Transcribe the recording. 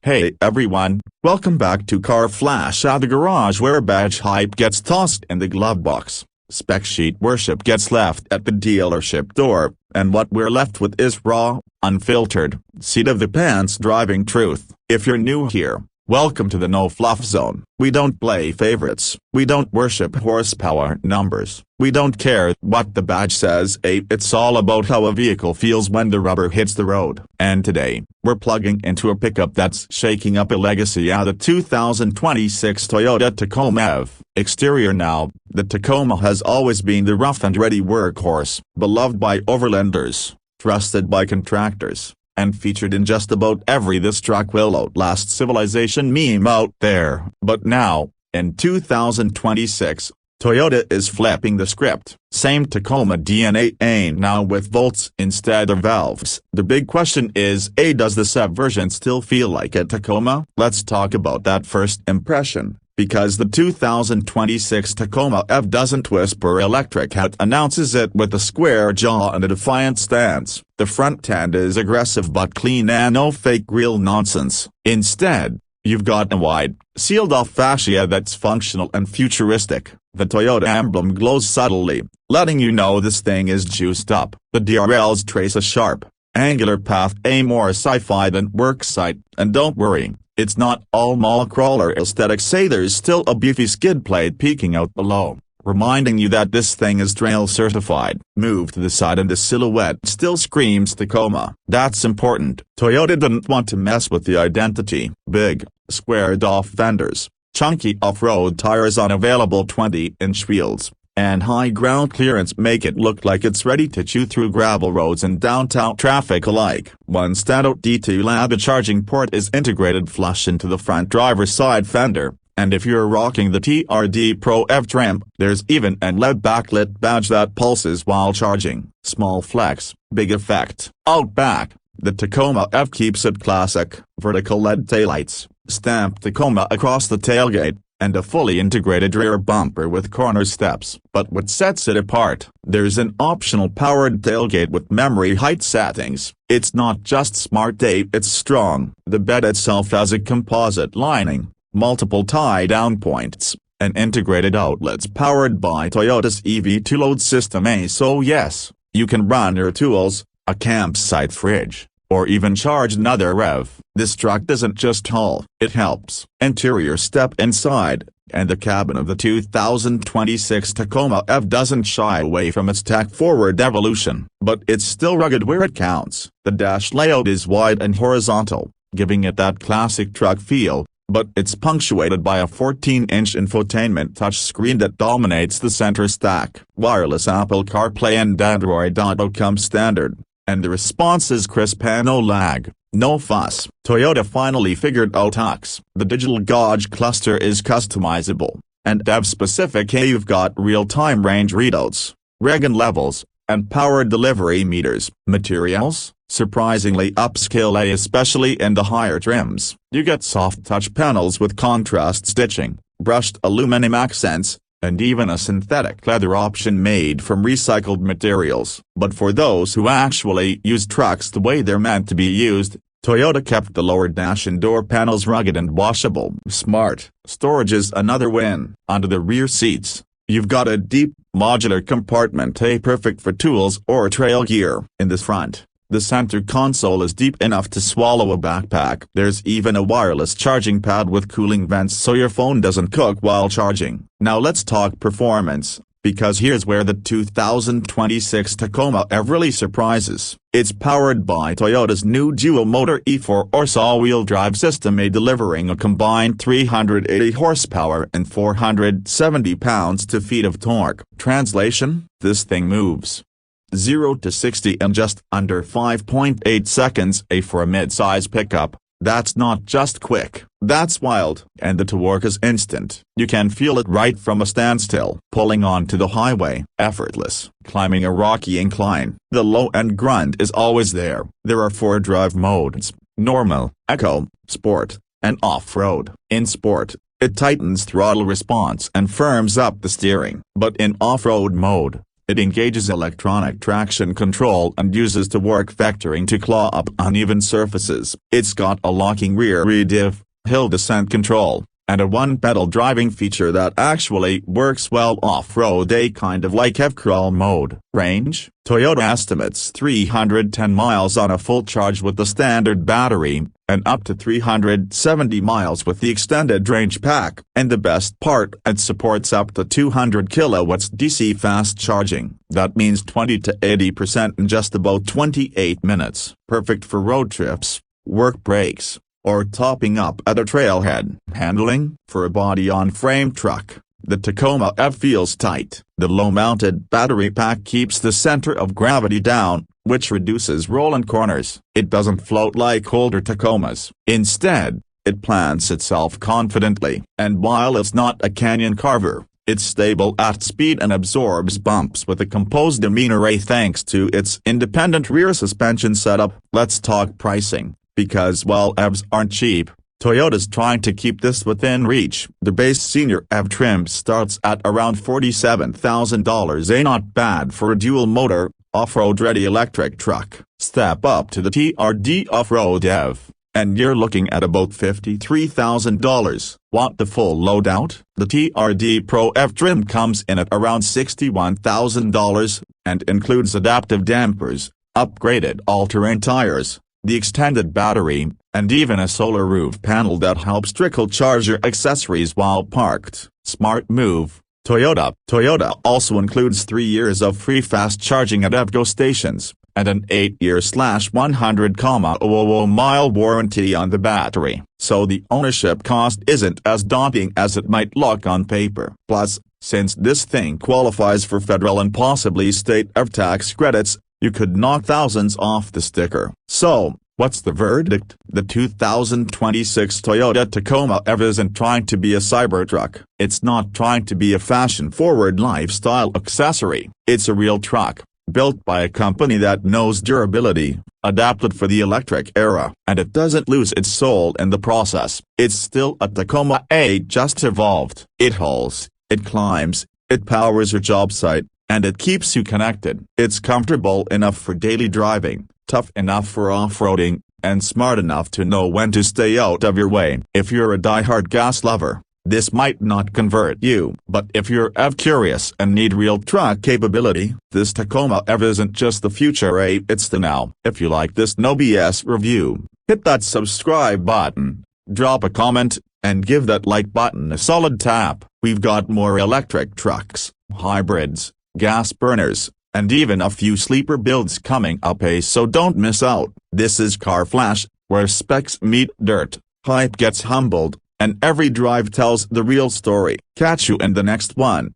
Hey everyone, welcome back to Car Flash at the garage, where badge hype gets tossed in the glove box, spec sheet worship gets left at the dealership door, and what we're left with is raw, unfiltered, seat of the pants driving truth. If you're new here, welcome to the no fluff zone. We don't play favorites, we don't worship horsepower numbers, we don't care what the badge says. It's all about how a vehicle feels when the rubber hits the road. And today, we're plugging into a pickup that's shaking up a legacy out of 2026 Toyota Tacoma EV. Exterior. Now, the Tacoma has always been the rough and ready workhorse, beloved by overlanders, trusted by contractors, and featured in just about every "this truck will outlast civilization" meme out there. But now, in 2026, Toyota is flipping the script. Same Tacoma DNA, now with bolts instead of valves. The big question is, does this EV version still feel like a Tacoma? Let's talk about that first impression, because the 2026 Tacoma EV doesn't whisper electric, it announces it with a square jaw and a defiant stance. The front end is aggressive but clean, and no fake grille nonsense. Instead, you've got a wide, sealed-off fascia that's functional and futuristic. The Toyota emblem glows subtly, letting you know this thing is juiced up. The DRLs trace a sharp, angular path, more sci-fi than worksite. And don't worry, it's not all mall crawler aesthetic. There's still a beefy skid plate peeking out below, reminding you that this thing is trail certified. Move to the side and the silhouette still screams Tacoma. That's important. Toyota didn't want to mess with the identity. Big, squared-off fenders, chunky off-road tires on available 20-inch wheels, and high ground clearance make it look like it's ready to chew through gravel roads and downtown traffic alike. One standout detail: the charging port is integrated flush into the front driver's side fender, and if you're rocking the TRD Pro EV trim, there's even an LED backlit badge that pulses while charging. Small flex, big effect. Out back, the Tacoma EV keeps it classic. Vertical LED taillights, stamped Tacoma across the tailgate, and a fully integrated rear bumper with corner steps. But what sets it apart? There's an optional powered tailgate with memory height settings. It's not just smart, it's strong. The bed itself has a composite lining, multiple tie-down points, and integrated outlets powered by Toyota's EV2 load system. So yes, you can run your tools, a campsite fridge, or even charge another REV. This truck doesn't just haul, it helps. Interior: step inside, and the cabin of the 2026 Tacoma EV doesn't shy away from its tech-forward evolution. But it's still rugged where it counts. The dash layout is wide and horizontal, giving it that classic truck feel, but it's punctuated by a 14-inch infotainment touchscreen that dominates the center stack. Wireless Apple CarPlay and Android Auto come standard, and the response is crisp and no lag, no fuss. Toyota finally figured out UX. The digital gauge cluster is customizable, and EV-specific. You've got real-time range readouts, regen levels, and power delivery meters. Materials: surprisingly upscale, especially in the higher trims. You get soft touch panels with contrast stitching, brushed aluminum accents, and even a synthetic leather option made from recycled materials. But for those who actually use trucks the way they're meant to be used, Toyota kept the lower dash and door panels rugged and washable. Smart storage is another win. Under the rear seats, you've got a deep, modular compartment, perfect for tools or trail gear. In the front, the center console is deep enough to swallow a backpack. There's even a wireless charging pad with cooling vents so your phone doesn't cook while charging. Now let's talk performance, because here's where the 2026 Tacoma EV really surprises. It's powered by Toyota's new dual-motor E4 or all-wheel drive system, delivering a combined 380 horsepower and 470 pounds-feet of torque. Translation: this thing moves 0 to 60 in just under 5.8 seconds. For a mid-size pickup, that's not just quick, that's wild. And the torque is instant. You can feel it right from a standstill. Pulling onto the highway, effortless. Climbing a rocky incline, the low-end grunt is always there. There are 4 drive modes: normal, eco, sport, and off-road. In sport, it tightens throttle response and firms up the steering. But in off-road mode, It engages electronic traction control and uses the work vectoring to claw up uneven surfaces. It's got a locking rear diff, hill descent control, and a one-pedal driving feature that actually works well off-road, kind of like F-crawl mode. Range: Toyota estimates 310 miles on a full charge with the standard battery, and up to 370 miles with the extended range pack. And the best part, it supports up to 200 kilowatts DC fast charging. That means 20 to 80% in just about 28 minutes. Perfect for road trips, work breaks, or topping up at a trailhead. Handling: for a body-on-frame truck, the Tacoma EV feels tight. The low-mounted battery pack keeps the center of gravity down, which reduces roll in corners. It doesn't float like older Tacomas. Instead, it plants itself confidently. And while it's not a canyon carver, it's stable at speed and absorbs bumps with a composed amino thanks to its independent rear suspension setup. Let's talk pricing. Because while EVs aren't cheap, Toyota's trying to keep this within reach. The base senior EV trim starts at around $47,000, not bad for a dual-motor, off-road-ready electric truck. Step up to the TRD off-road EV, and you're looking at about $53,000. Want the full loadout? The TRD Pro EV trim comes in at around $61,000, and includes adaptive dampers, upgraded all-terrain tires, the extended battery, and even a solar roof panel that helps trickle charge your accessories while parked. Smart move, Toyota. Toyota also includes 3 years of free fast charging at EVgo stations, and an 8-year/100,000 warranty on the battery. So the ownership cost isn't as daunting as it might look on paper. Plus, since this thing qualifies for federal and possibly state EV tax credits, you could knock thousands off the sticker. So, what's the verdict? The 2026 Toyota Tacoma EV isn't trying to be a Cybertruck. It's not trying to be a fashion-forward lifestyle accessory. It's a real truck, built by a company that knows durability, adapted for the electric era. And it doesn't lose its soul in the process. It's still a Tacoma A, just evolved. It hauls, it climbs, it powers your job site, and it keeps you connected. It's comfortable enough for daily driving, tough enough for off-roading, and smart enough to know when to stay out of your way. If you're a die-hard gas lover, this might not convert you. But if you're EV curious and need real truck capability, this Tacoma EV isn't just the future, it's the now. If you like this no BS review, hit that subscribe button, drop a comment, and give that like button a solid tap. We've got more electric trucks, hybrids, gas burners, and even a few sleeper builds coming up, so don't miss out. This is Car Flash, where specs meet dirt, hype gets humbled, and every drive tells the real story. Catch you in the next one.